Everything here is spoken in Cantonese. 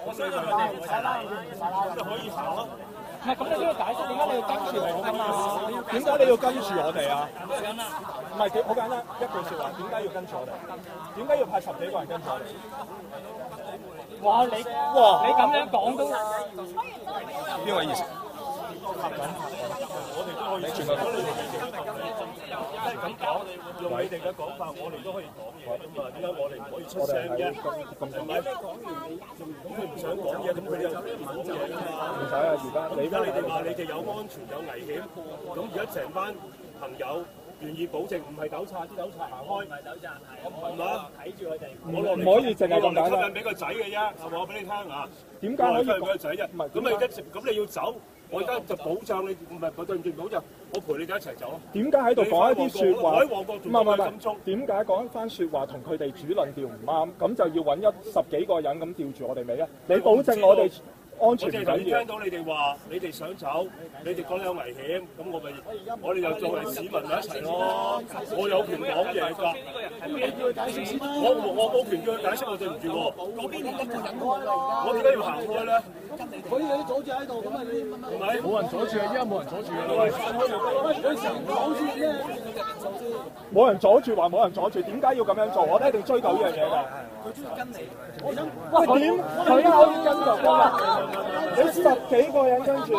我相信佢哋唔使啦，咁就可以行咯。唔係，咁你都要解釋點解你要跟住我㗎嘛？點解你要跟住我哋啊？唔係好簡單一句説話，點解要跟住我哋？點解要派10幾個人跟住我哋？哇！你咁樣講都邊位議員？我哋都可以全部講你哋咁講，用你哋嘅講法，我哋都可以講嘢㗎嘛？點解我哋唔可以出聲嘅？係咪？咁佢唔想講嘢，咁佢哋又唔講嘢㗎嘛？唔使啊！而家你哋話你哋有安全有危險，咁而家成班朋友願意保證，唔係糾察，啲糾察行開，唔係糾察，係嘛？睇住佢哋，我落嚟唔可以淨係咁簡單。吸引俾個仔嘅啫，係嘛？我俾你聽啊！點解可以吸引俾個仔啫？唔係咁你一直咁你要走，我而家就保障你，唔係對唔住保障，我陪你哋一齊走咯。點解喺度講一啲説話？喺旺角仲咁咁鐘，點解講一番説話同佢哋主論調唔啱？咁就要揾10幾個人咁吊住我哋尾咧？你保證我哋安全唔緊要？聽到你哋話你哋想走，你哋覺得有危險，咁我哋就作為市民咪一齊咯。我有權講嘢㗎。我冇權叫佢解釋，我對唔住喎。我點解要行開咧？佢哋阻住喺度，咁啊你係咪？冇人阻住啊！依家冇人阻住啊！佢成日講住啫，冇人阻住話冇人阻住，點解要咁樣做？我哋一定追究呢樣嘢㗎。佢中意跟你。喂，點佢可以跟就得啦？你10幾個人跟住。